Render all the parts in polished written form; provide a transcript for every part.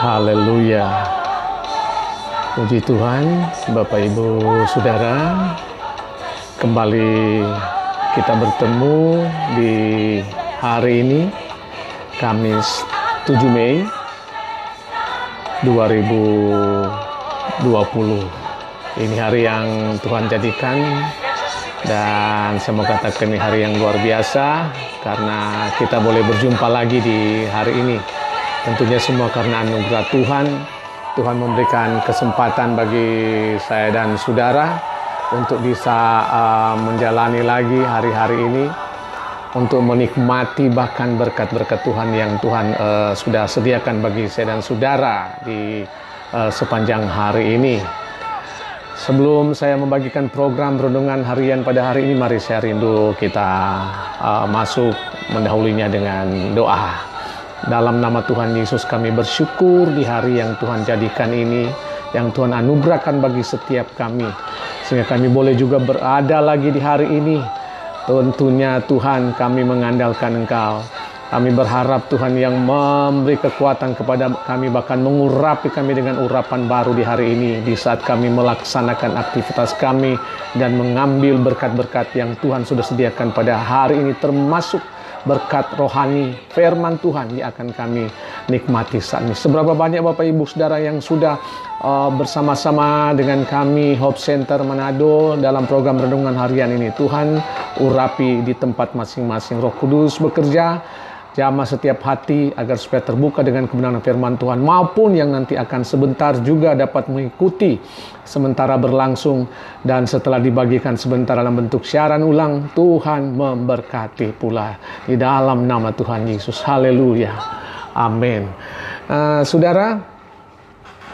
Haleluya. Puji Tuhan, Bapak Ibu Saudara, kembali kita bertemu di hari ini, Kamis 7 Mei 2020. Ini hari yang Tuhan jadikan, dan saya mau katakan ini hari yang luar biasa karena kita boleh berjumpa lagi di hari ini. Tentunya semua karena anugerah Tuhan. Tuhan memberikan kesempatan bagi saya dan saudara untuk bisa menjalani lagi hari-hari ini, untuk menikmati bahkan berkat-berkat Tuhan yang Tuhan sudah sediakan bagi saya dan saudara di sepanjang hari ini. Sebelum saya membagikan program renungan harian pada hari ini, mari saya rindu kita masuk mendahulunya dengan doa. Dalam nama Tuhan Yesus kami bersyukur di hari yang Tuhan jadikan ini, yang Tuhan anugerahkan bagi setiap kami, sehingga kami boleh juga berada lagi di hari ini. Tentunya Tuhan, kami mengandalkan Engkau. Kami berharap Tuhan yang memberi kekuatan kepada kami, bahkan mengurapi kami dengan urapan baru di hari ini, di saat kami melaksanakan aktivitas kami dan mengambil berkat-berkat yang Tuhan sudah sediakan pada hari ini, termasuk berkat rohani firman Tuhan yang akan kami nikmati saat ini. Seberapa banyak Bapak Ibu Saudara yang sudah bersama-sama dengan kami Hope Center Manado dalam program renungan harian ini. Tuhan urapi di tempat masing-masing. Roh Kudus bekerja, jamah setiap hati agar supaya terbuka dengan kebenaran firman Tuhan, maupun yang nanti akan sebentar juga dapat mengikuti sementara berlangsung dan setelah dibagikan sebentar dalam bentuk siaran ulang. Tuhan memberkati pula di dalam nama Tuhan Yesus. Haleluya. Amin. Saudara,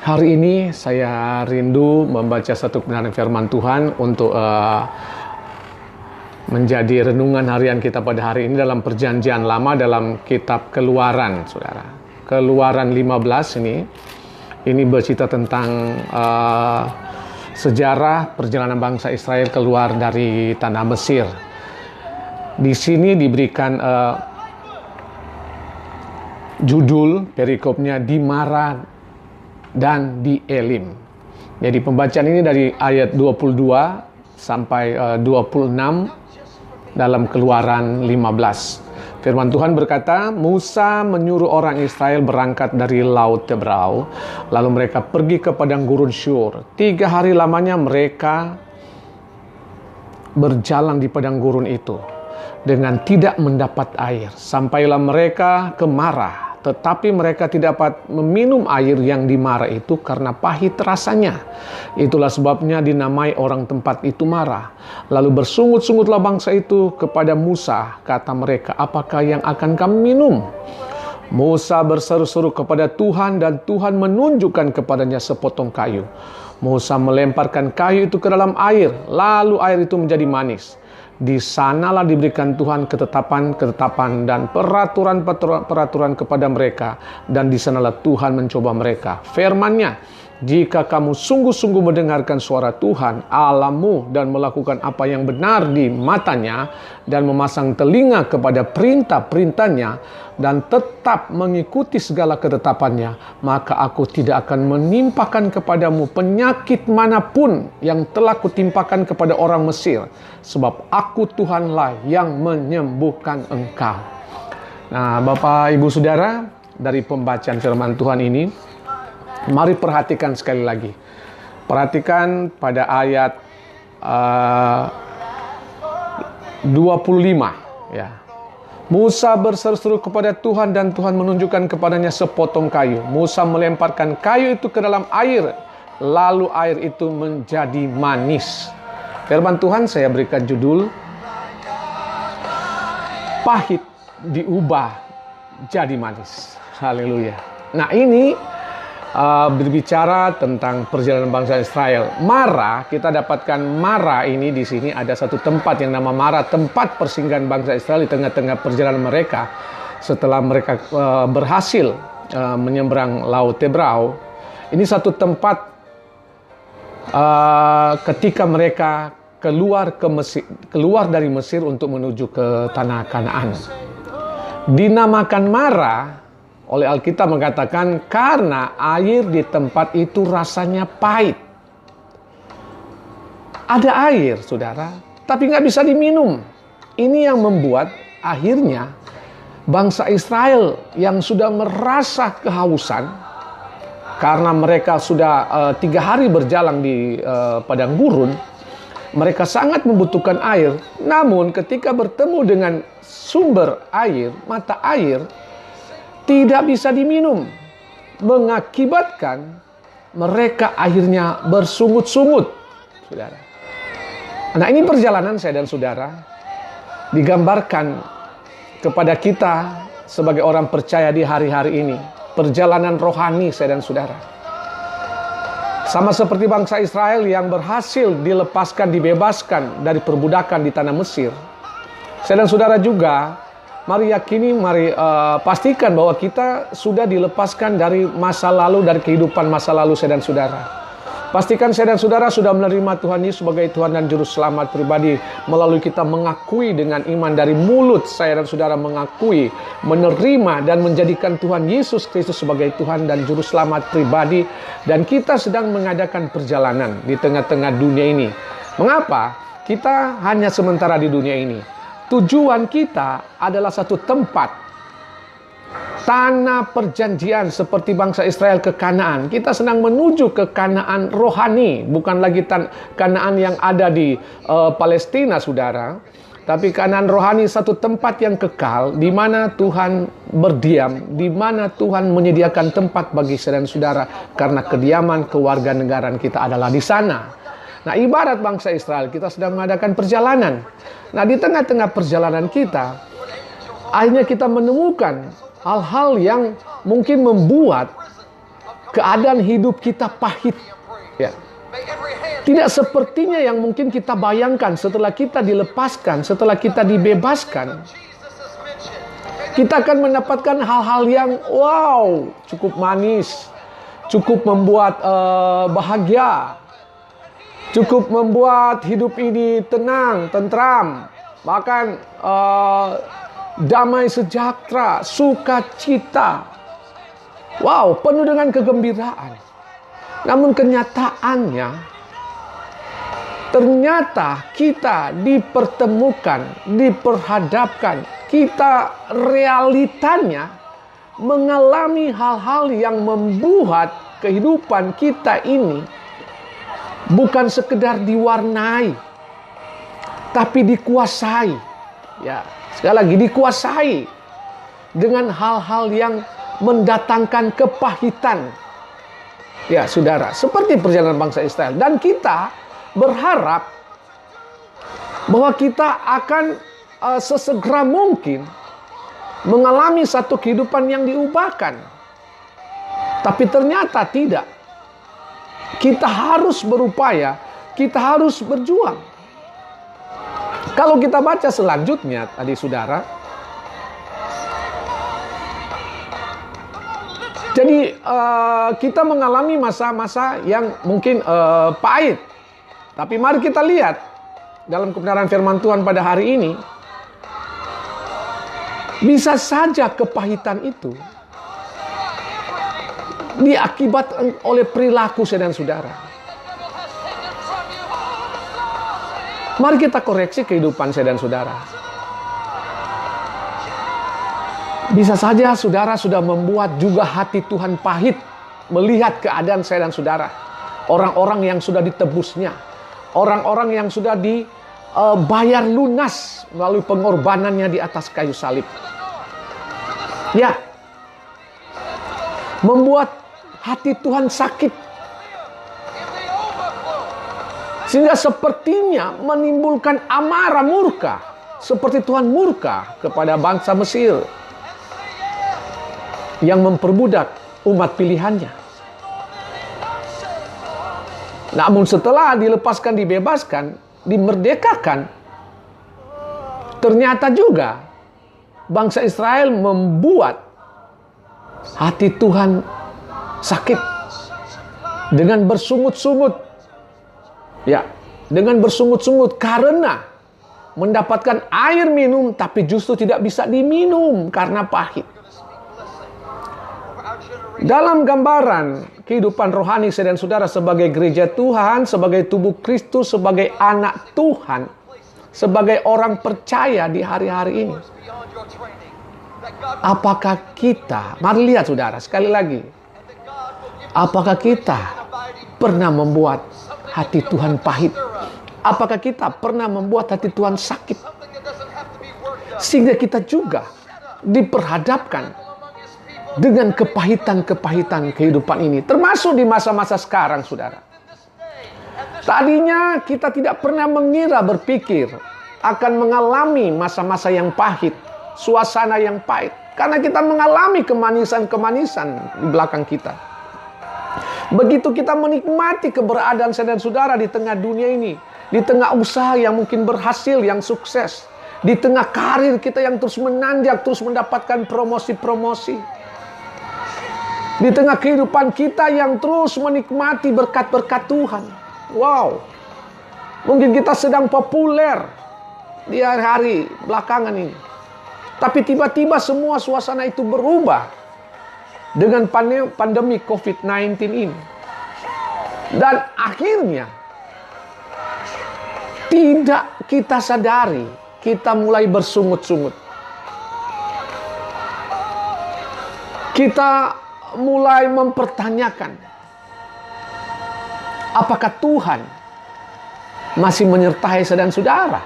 hari ini saya rindu membaca satu kebenaran firman Tuhan untuk menjadi renungan harian kita pada hari ini dalam perjanjian lama, dalam kitab Keluaran, saudara. Keluaran 15 ini bercerita tentang sejarah perjalanan bangsa Israel keluar dari tanah Mesir. Di sini diberikan judul perikopnya di Mara dan di Elim. Jadi pembacaan ini dari ayat 22 sampai 26 dalam Keluaran 15. Firman Tuhan berkata, Musa menyuruh orang Israel berangkat dari Laut Tebrau, lalu mereka pergi ke padang gurun Syur. 3 hari lamanya mereka berjalan di padang gurun itu dengan tidak mendapat air. Sampailah mereka ke Mara, tetapi mereka tidak dapat meminum air yang di Mara itu karena pahit rasanya. Itulah sebabnya dinamai orang tempat itu Mara. Lalu bersungut-sungutlah bangsa itu kepada Musa. Kata mereka, apakah yang akan kami minum? Musa berseru-seru kepada Tuhan, dan Tuhan menunjukkan kepadanya sepotong kayu. Musa melemparkan kayu itu ke dalam air, lalu air itu menjadi manis. Di sanalah diberikan Tuhan ketetapan dan peraturan kepada mereka, dan di sanalah Tuhan mencoba mereka. Firman-Nya, jika kamu sungguh-sungguh mendengarkan suara Tuhan Allahmu dan melakukan apa yang benar di matanya, dan memasang telinga kepada perintah-perintahnya, dan tetap mengikuti segala ketetapannya, maka aku tidak akan menimpakan kepadamu penyakit manapun yang telah kutimpakan kepada orang Mesir, sebab aku Tuhanlah yang menyembuhkan engkau. Nah, Bapak Ibu Saudara, dari pembacaan firman Tuhan ini, mari perhatikan sekali lagi. Perhatikan pada ayat 25, ya. Musa berseru-seru kepada Tuhan, dan Tuhan menunjukkan kepadanya sepotong kayu. Musa melemparkan kayu itu ke dalam air, lalu air itu menjadi manis. Firman Tuhan saya berikan judul, pahit diubah jadi manis. Haleluya. Nah, ini berbicara tentang perjalanan bangsa Israel. Mara, kita dapatkan Mara ini di sini ada satu tempat yang nama Mara, tempat persinggahan bangsa Israel di tengah-tengah perjalanan mereka setelah mereka berhasil menyeberang Laut Tebrau. Ini satu tempat ketika mereka keluar dari Mesir untuk menuju ke tanah Kanaan. Dinamakan Mara oleh Alkitab mengatakan karena air di tempat itu rasanya pahit. Ada air, saudara, tapi nggak bisa diminum. Ini yang membuat akhirnya bangsa Israel yang sudah merasa kehausan karena mereka sudah 3 hari berjalan di padang gurun, mereka sangat membutuhkan air. Namun ketika bertemu dengan sumber air, mata air, tidak bisa diminum, mengakibatkan mereka akhirnya bersungut-sungut, saudara. Nah, ini perjalanan saya dan saudara digambarkan kepada kita sebagai orang percaya di hari-hari ini. Perjalanan rohani saya dan saudara. Sama seperti bangsa Israel yang berhasil dilepaskan, dibebaskan dari perbudakan di tanah Mesir. Saya dan saudara juga mari yakini, mari pastikan bahwa kita sudah dilepaskan dari masa lalu, dari kehidupan masa lalu saya dan saudara. Pastikan saya dan saudara sudah menerima Tuhan Yesus sebagai Tuhan dan Juru Selamat pribadi melalui kita mengakui dengan iman dari mulut saya dan saudara mengakui, menerima dan menjadikan Tuhan Yesus Kristus sebagai Tuhan dan Juru Selamat pribadi, dan kita sedang mengadakan perjalanan di tengah-tengah dunia ini. Mengapa? Kita hanya sementara di dunia ini. Tujuan kita adalah satu tempat, tanah perjanjian seperti bangsa Israel ke Kanaan. Kita sedang menuju ke Kanaan rohani, bukan lagi Kanaan yang ada di Palestina, saudara. Tapi Kanaan rohani, satu tempat yang kekal, di mana Tuhan berdiam, di mana Tuhan menyediakan tempat bagi saya dan saudara, karena kediaman kewarganegaraan kita adalah di sana. Nah, ibarat bangsa Israel, kita sedang mengadakan perjalanan. Nah, di tengah-tengah perjalanan kita, akhirnya kita menemukan hal-hal yang mungkin membuat keadaan hidup kita pahit. Ya. Tidak sepertinya yang mungkin kita bayangkan setelah kita dilepaskan, setelah kita dibebaskan. Kita akan mendapatkan hal-hal yang wow, cukup manis, cukup membuat bahagia, cukup membuat hidup ini tenang, tentram, bahkan damai sejahtera, sukacita. Wow, penuh dengan kegembiraan. Namun kenyataannya, ternyata kita dipertemukan, diperhadapkan, kita realitanya mengalami hal-hal yang membuat kehidupan kita ini bukan sekedar diwarnai, tapi dikuasai. Ya, sekali lagi dikuasai dengan hal-hal yang mendatangkan kepahitan. Ya, saudara, seperti perjalanan bangsa Israel. Dan kita berharap bahwa kita akan sesegera mungkin mengalami satu kehidupan yang diubahkan. Tapi ternyata tidak. Kita harus berupaya, kita harus berjuang. Kalau kita baca selanjutnya tadi, saudara, jadi kita mengalami masa-masa yang mungkin pahit. Tapi mari kita lihat dalam kebenaran firman Tuhan pada hari ini, bisa saja kepahitan itu diakibatkan oleh perilaku saya dan saudara. Mari kita koreksi kehidupan saya dan saudara. Bisa saja saudara sudah membuat juga hati Tuhan pahit melihat keadaan saya dan saudara. Orang-orang yang sudah ditebusnya, orang-orang yang sudah dibayar lunas melalui pengorbanannya di atas kayu salib. Ya, membuat hati Tuhan sakit. Sehingga sepertinya menimbulkan amarah murka. Seperti Tuhan murka kepada bangsa Mesir yang memperbudak umat pilihannya. Namun setelah dilepaskan, dibebaskan, dimerdekakan, ternyata juga bangsa Israel membuat hati Tuhan sakit dengan bersungut-sungut. Ya, dengan bersungut-sungut karena mendapatkan air minum tapi justru tidak bisa diminum karena pahit. Dalam gambaran kehidupan rohani saya dan saudara sebagai gereja Tuhan, sebagai tubuh Kristus, sebagai anak Tuhan, sebagai orang percaya di hari-hari ini, apakah kita, mari lihat saudara sekali lagi, apakah kita pernah membuat hati Tuhan pahit? Apakah kita pernah membuat hati Tuhan sakit? Sehingga kita juga diperhadapkan dengan kepahitan-kepahitan kehidupan ini. Termasuk di masa-masa sekarang, saudara. Tadinya kita tidak pernah mengira, berpikir akan mengalami masa-masa yang pahit, suasana yang pahit. Karena kita mengalami kemanisan-kemanisan di belakang kita. Begitu kita menikmati keberadaan saya dan saudara di tengah dunia ini, di tengah usaha yang mungkin berhasil, yang sukses, di tengah karir kita yang terus menanjak, terus mendapatkan promosi-promosi, di tengah kehidupan kita yang terus menikmati berkat-berkat Tuhan. Wow, mungkin kita sedang populer di hari-hari belakangan ini. Tapi tiba-tiba semua suasana itu berubah dengan pandemi COVID-19 ini. Dan akhirnya tidak kita sadari, kita mulai bersungut-sungut. Kita mulai mempertanyakan, apakah Tuhan masih menyertai saya dan saudara?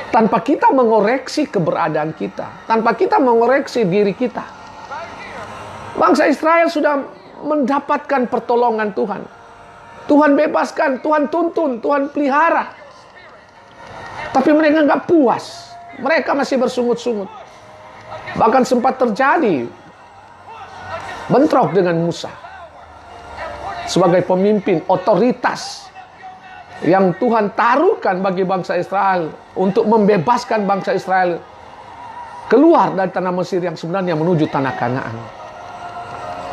Tanpa kita mengoreksi keberadaan kita, tanpa kita mengoreksi diri kita. Bangsa Israel sudah mendapatkan pertolongan Tuhan. Tuhan bebaskan, Tuhan tuntun, Tuhan pelihara. Tapi mereka nggak puas. Mereka masih bersungut-sungut. Bahkan sempat terjadi bentrok dengan Musa sebagai pemimpin otoritas yang Tuhan taruhkan bagi bangsa Israel untuk membebaskan bangsa Israel keluar dari tanah Mesir yang sebenarnya menuju tanah Kanaan.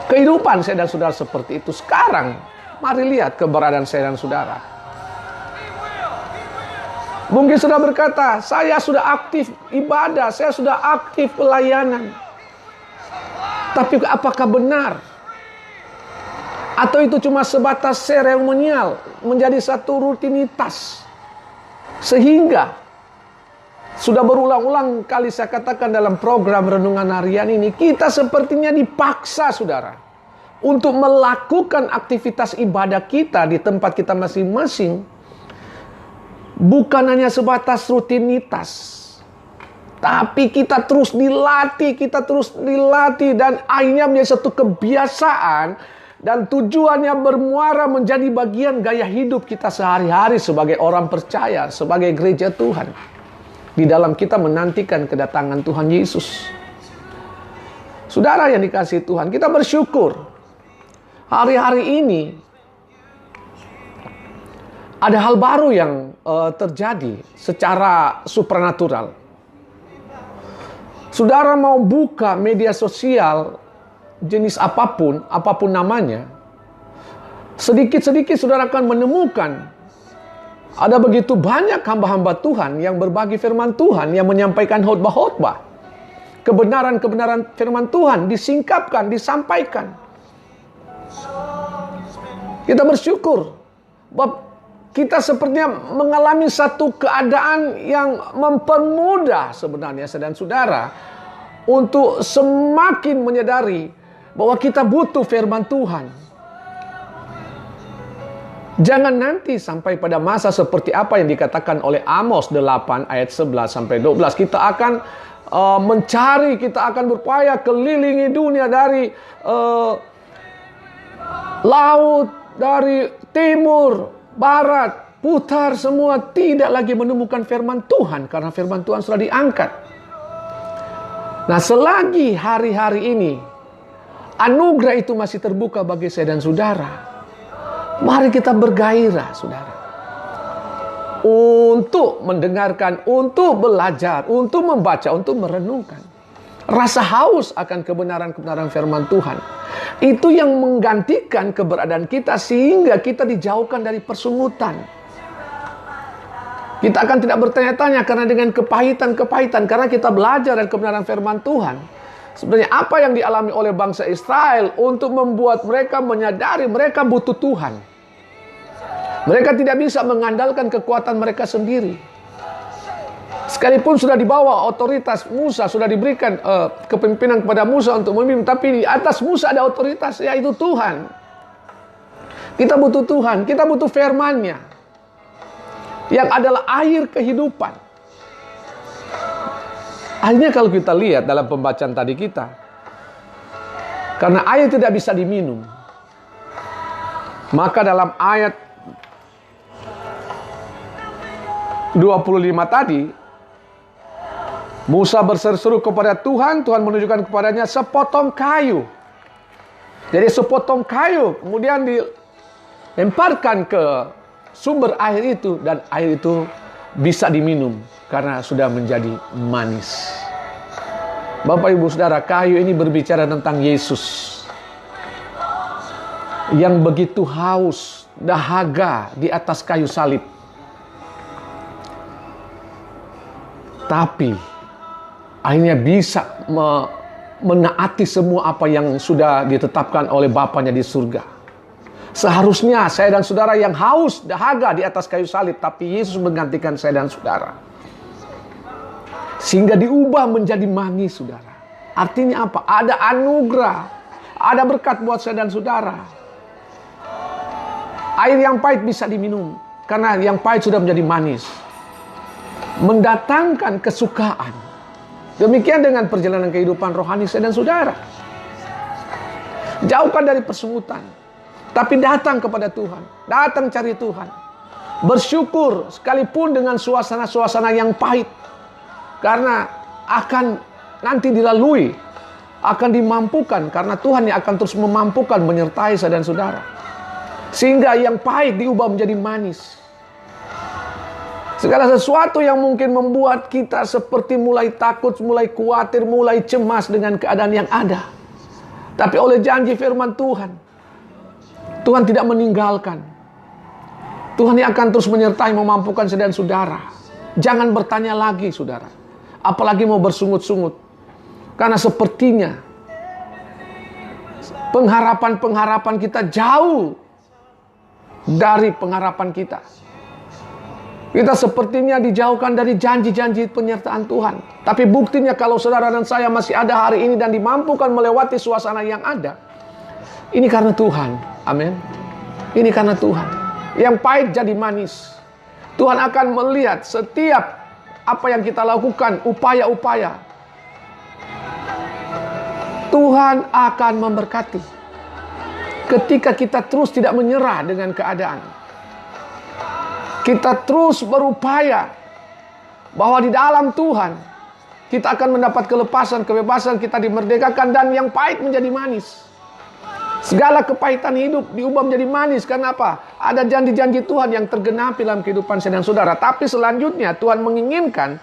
Kehidupan saya dan saudara seperti itu. Sekarang mari lihat keberadaan saya dan saudara. Mungkin sudah berkata, saya sudah aktif ibadah, saya sudah aktif pelayanan. Tapi apakah benar? Atau itu cuma sebatas seremonial, menjadi satu rutinitas? Sehingga sudah berulang-ulang kali saya katakan dalam program renungan harian ini, kita sepertinya dipaksa, saudara, untuk melakukan aktivitas ibadah kita di tempat kita masing-masing. Bukan hanya sebatas rutinitas, tapi kita terus dilatih, dan akhirnya menjadi satu kebiasaan, dan tujuannya bermuara menjadi bagian gaya hidup kita sehari-hari sebagai orang percaya, sebagai gereja Tuhan. Di dalam kita menantikan kedatangan Tuhan Yesus. Saudara yang dikasihi Tuhan, kita bersyukur hari-hari ini ada hal baru yang terjadi secara supranatural. Saudara mau buka media sosial jenis apapun namanya, sedikit-sedikit saudara akan menemukan ada begitu banyak hamba-hamba Tuhan yang berbagi firman Tuhan, yang menyampaikan khotbah-khotbah. Kebenaran-kebenaran firman Tuhan disingkapkan, disampaikan. Kita bersyukur bahwa kita sepertinya mengalami satu keadaan yang mempermudah sebenarnya saya dan saudara untuk semakin menyadari bahwa kita butuh firman Tuhan. Jangan nanti sampai pada masa seperti apa yang dikatakan oleh Amos 8 ayat 11 sampai 12. Kita akan mencari, kita akan berupaya kelilingi dunia dari laut, dari timur, barat, putar semua, tidak lagi menemukan firman Tuhan karena firman Tuhan sudah diangkat. Nah, selagi hari-hari ini anugerah itu masih terbuka bagi saya dan saudara, mari kita bergairah, saudara, untuk mendengarkan, untuk belajar, untuk membaca, untuk merenungkan. Rasa haus akan kebenaran-kebenaran firman Tuhan itu yang menggantikan keberadaan kita, sehingga kita dijauhkan dari persungutan. Kita akan tidak bertanya-tanya karena dengan kepahitan-kepahitan, karena kita belajar dari kebenaran firman Tuhan, Sebenarnya apa yang dialami oleh bangsa Israel untuk membuat mereka menyadari mereka butuh Tuhan. Mereka tidak bisa mengandalkan kekuatan mereka sendiri. Sekalipun sudah dibawa otoritas Musa, sudah diberikan kepemimpinan kepada Musa untuk memimpin, tapi di atas Musa ada otoritas, yaitu Tuhan. Kita butuh Tuhan, kita butuh firman-Nya, yang adalah air kehidupan. Akhirnya kalau kita lihat dalam pembacaan tadi kita, karena air tidak bisa diminum, maka dalam ayat 25 tadi, Musa berseru kepada Tuhan, Tuhan menunjukkan kepadanya sepotong kayu. Jadi sepotong kayu kemudian dilemparkan ke sumber air itu, dan air itu bisa diminum karena sudah menjadi manis. Bapak Ibu Saudara, kayu ini berbicara tentang Yesus yang begitu haus, dahaga di atas kayu salib. Tapi akhirnya bisa menaati semua apa yang sudah ditetapkan oleh Bapaknya di surga. Seharusnya saya dan saudara yang haus, dahaga di atas kayu salib, tapi Yesus menggantikan saya dan saudara. Sehingga diubah menjadi manis, saudara. Artinya apa? Ada anugerah, ada berkat buat saya dan saudara. Air yang pahit bisa diminum, karena yang pahit sudah menjadi manis. Mendatangkan kesukaan. Demikian dengan perjalanan kehidupan rohani saya dan saudara. Jauhkan dari persungutan, tapi datang kepada Tuhan. Datang cari Tuhan. Bersyukur sekalipun dengan suasana-suasana yang pahit. Karena akan nanti dilalui, akan dimampukan, karena Tuhan yang akan terus memampukan menyertai saya dan saudara. Sehingga yang pahit diubah menjadi manis. Segala sesuatu yang mungkin membuat kita seperti mulai takut, mulai khawatir, mulai cemas dengan keadaan yang ada. Tapi oleh janji firman Tuhan, Tuhan tidak meninggalkan. Tuhan yang akan terus menyertai, memampukan saudara dan saudara. Jangan bertanya lagi, saudara. Apalagi mau bersungut-sungut. Karena sepertinya pengharapan-pengharapan kita jauh dari pengharapan kita. Kita sepertinya dijauhkan dari janji-janji penyertaan Tuhan. Tapi buktinya kalau saudara dan saya masih ada hari ini dan dimampukan melewati suasana yang ada, ini karena Tuhan. Amin. Ini karena Tuhan. Yang pahit jadi manis. Tuhan akan melihat setiap apa yang kita lakukan, upaya-upaya. Tuhan akan memberkati. Ketika kita terus tidak menyerah dengan keadaan. Kita terus berupaya bahwa di dalam Tuhan kita akan mendapat kelepasan, kebebasan, kita dimerdekakan, dan yang pahit menjadi manis. Segala kepahitan hidup diubah menjadi manis. Karena apa? Ada janji-janji Tuhan yang tergenapi dalam kehidupan saya dan saudara. Tapi selanjutnya Tuhan menginginkan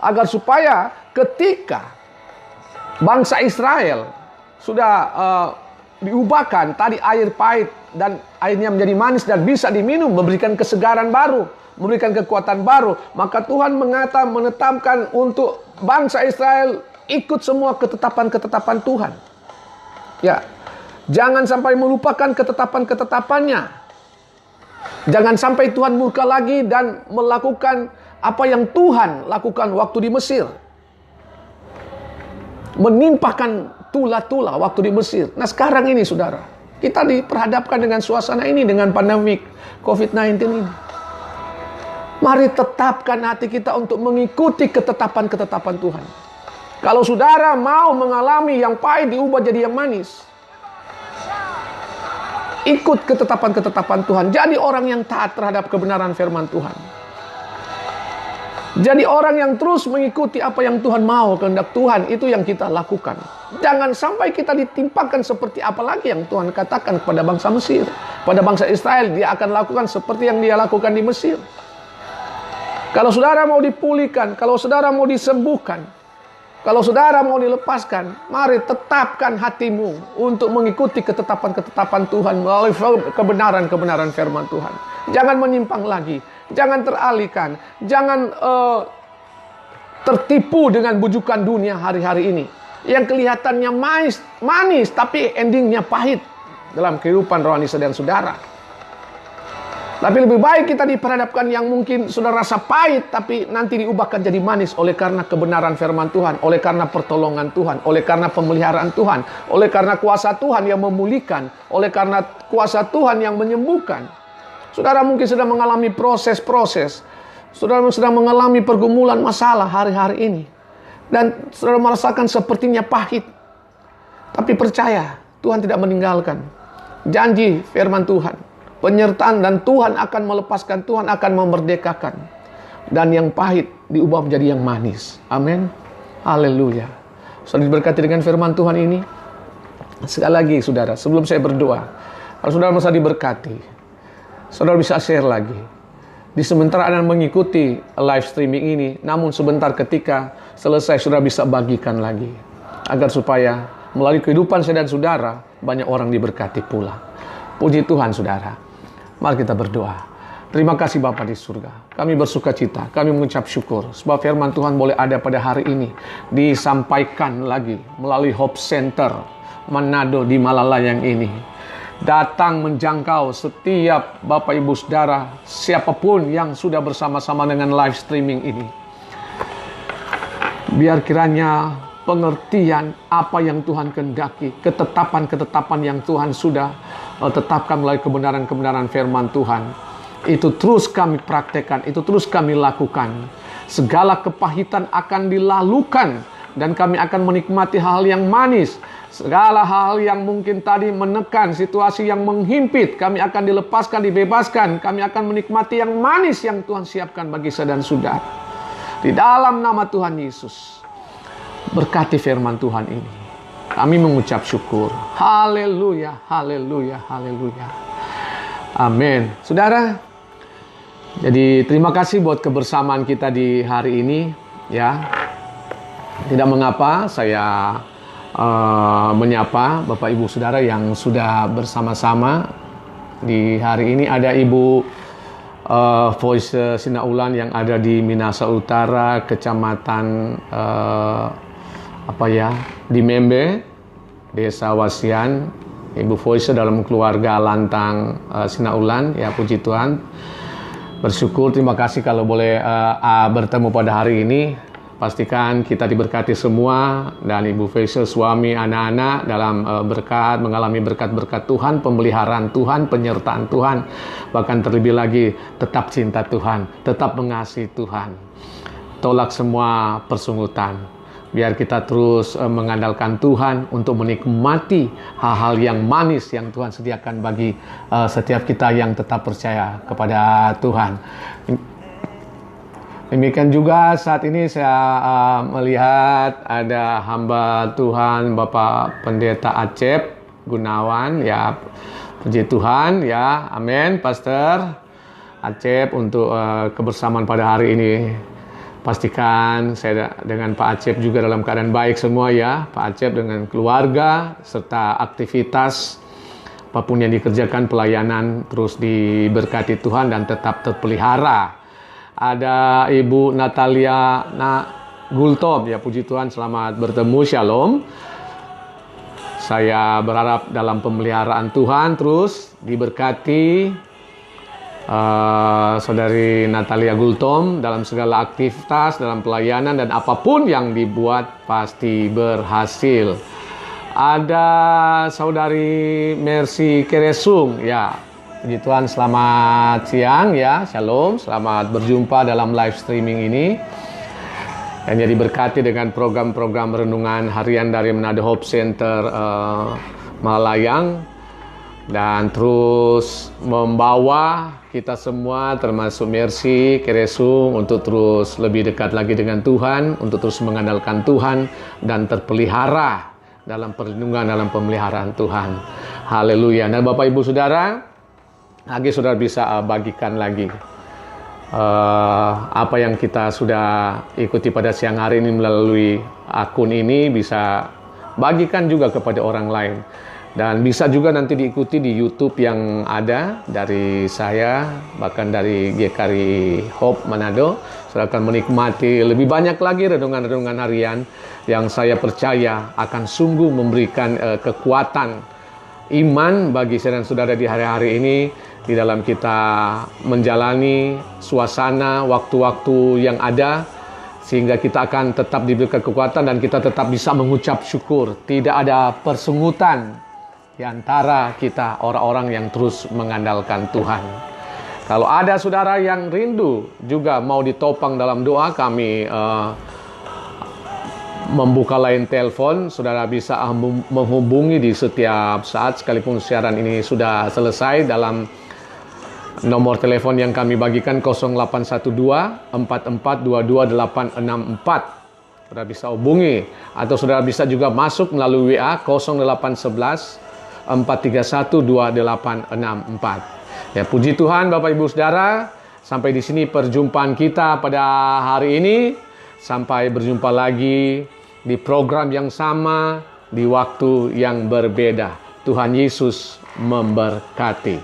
agar supaya ketika bangsa Israel sudah diubahkan tadi air pahit dan airnya menjadi manis dan bisa diminum, memberikan kesegaran baru, memberikan kekuatan baru, maka Tuhan menetapkan untuk bangsa Israel ikut semua ketetapan-ketetapan Tuhan. Ya, jangan sampai melupakan ketetapan-ketetapannya. Jangan sampai Tuhan murka lagi dan melakukan apa yang Tuhan lakukan waktu di Mesir. Menimpakan tula-tula waktu di Mesir. Nah sekarang ini saudara, kita diperhadapkan dengan suasana ini, dengan pandemik COVID-19 ini. Mari tetapkan hati kita untuk mengikuti ketetapan-ketetapan Tuhan. Kalau saudara mau mengalami yang pahit diubah jadi yang manis, ikut ketetapan-ketetapan Tuhan. Jadi orang yang taat terhadap kebenaran firman Tuhan. Jadi orang yang terus mengikuti apa yang Tuhan mau, kehendak Tuhan, itu yang kita lakukan. Jangan sampai kita ditimpakan seperti apa lagi yang Tuhan katakan kepada bangsa Mesir. Pada bangsa Israel, dia akan lakukan seperti yang dia lakukan di Mesir. Kalau saudara mau dipulihkan, kalau saudara mau disembuhkan, kalau saudara mau dilepaskan, mari tetapkan hatimu untuk mengikuti ketetapan-ketetapan Tuhan melalui kebenaran-kebenaran firman Tuhan. Jangan menyimpang lagi. Jangan teralihkan, jangan tertipu dengan bujukan dunia hari-hari ini. yang kelihatannya manis, tapi endingnya pahit dalam kehidupan rohani saudara-saudara. Tapi lebih baik kita diperhadapkan yang mungkin sudah rasa pahit, tapi nanti diubahkan jadi manis oleh karena kebenaran firman Tuhan, oleh karena pertolongan Tuhan, oleh karena pemeliharaan Tuhan, oleh karena kuasa Tuhan yang memulihkan, oleh karena kuasa Tuhan yang menyembuhkan. Saudara mungkin sedang mengalami proses-proses, saudara sedang mengalami pergumulan masalah hari-hari ini, dan saudara merasakan sepertinya pahit. Tapi percaya, Tuhan tidak meninggalkan. Janji firman Tuhan, penyertaan, dan Tuhan akan melepaskan, Tuhan akan memerdekakan. Dan yang pahit diubah menjadi yang manis. Amin. Haleluya. Saudara diberkati dengan firman Tuhan ini. Sekali lagi saudara, sebelum saya berdoa, kalau saudara merasa diberkati, saudara bisa share lagi. Di sementara Anda mengikuti live streaming ini, namun sebentar ketika selesai saudara bisa bagikan lagi. Agar supaya melalui kehidupan saya dan saudara, banyak orang diberkati pula. Puji Tuhan saudara. Mari kita berdoa. Terima kasih Bapa di surga. Kami bersuka cita, kami mengucap syukur sebab firman Tuhan boleh ada pada hari ini, disampaikan lagi melalui Hope Center Manado di Malalayang ini. Datang menjangkau setiap Bapak Ibu Saudara, siapapun yang sudah bersama-sama dengan live streaming ini. Biar kiranya pengertian apa yang Tuhan kehendaki, ketetapan-ketetapan yang Tuhan sudah tetapkan melalui kebenaran-kebenaran firman Tuhan, itu terus kami praktekkan, itu terus kami lakukan. Segala kepahitan akan dilalukan dan kami akan menikmati hal yang manis. Segala hal yang mungkin tadi menekan, situasi yang menghimpit, kami akan dilepaskan, dibebaskan. Kami akan menikmati yang manis yang Tuhan siapkan bagi saya dan saudara. Di dalam nama Tuhan Yesus, berkati firman Tuhan ini. Kami mengucap syukur. Haleluya, haleluya, haleluya. Amin. Saudara, jadi terima kasih buat kebersamaan kita di hari ini. Ya, tidak mengapa saya menyapa Bapak Ibu Saudara yang sudah bersama-sama di hari ini. Ada Ibu Voice Sinaulan yang ada di Minahasa Utara, Kecamatan di Membe, Desa Wasian. Ibu Voice dalam keluarga Lantang Sinaulan, ya puji Tuhan. Bersyukur, terima kasih kalau boleh bertemu pada hari ini. Pastikan kita diberkati semua, dan Ibu Voice, suami, anak-anak dalam mengalami berkat-berkat Tuhan, pemeliharaan Tuhan, penyertaan Tuhan. Bahkan terlebih lagi tetap cinta Tuhan, tetap mengasihi Tuhan. Tolak semua persungutan. Biar kita terus mengandalkan Tuhan untuk menikmati hal-hal yang manis yang Tuhan sediakan bagi setiap kita yang tetap percaya kepada Tuhan. Demikian juga saat ini saya melihat ada hamba Tuhan Bapak Pendeta Acep Gunawan, ya puji Tuhan, ya amin. Pastor Acep untuk kebersamaan pada hari ini. Pastikan saya dengan Pak Acep juga dalam keadaan baik semua ya. Pak Acep dengan keluarga serta aktivitas apapun yang dikerjakan, pelayanan terus diberkati Tuhan dan tetap terpelihara. Ada Ibu Natalia Gultom, ya puji Tuhan, selamat bertemu, shalom. Saya berharap dalam pemeliharaan Tuhan terus diberkati Saudari Natalia Gultom dalam segala aktivitas, dalam pelayanan, dan apapun yang dibuat pasti berhasil. Ada Saudari Mercy Keresung, ya puji Tuhan, selamat siang ya, shalom, selamat berjumpa dalam live streaming ini. Dan jadi berkati dengan program-program renungan harian dari Manado Hope Center Malalayang, dan terus membawa kita semua termasuk Mercy Keresung untuk terus lebih dekat lagi dengan Tuhan, untuk terus mengandalkan Tuhan dan terpelihara dalam perlindungan, dalam pemeliharaan Tuhan. Haleluya. Dan Bapak Ibu Saudara, lagi saudara bisa bagikan lagi apa yang kita sudah ikuti pada siang hari ini melalui akun ini, bisa bagikan juga kepada orang lain. Dan bisa juga nanti diikuti di YouTube yang ada dari saya, bahkan dari GKRI Hope Manado. Saudara akan menikmati lebih banyak lagi renungan-renungan harian yang saya percaya akan sungguh memberikan kekuatan iman bagi saya dan saudara di hari-hari ini, di dalam kita menjalani suasana waktu-waktu yang ada, sehingga kita akan tetap diberikan kekuatan dan kita tetap bisa mengucap syukur. Tidak ada persungutan di antara kita orang-orang yang terus mengandalkan Tuhan. Kalau ada saudara yang rindu juga mau ditopang dalam doa, kami membuka line telepon. Saudara bisa menghubungi di setiap saat, sekalipun siaran ini sudah selesai, dalam nomor telepon yang kami bagikan 0812 4422 864. Saudara bisa hubungi, atau saudara bisa juga masuk melalui WA 0811 431 2864. Ya, puji Tuhan Bapak Ibu Saudara, sampai di sini perjumpaan kita pada hari ini. Sampai berjumpa lagi di program yang sama, di waktu yang berbeda. Tuhan Yesus memberkati.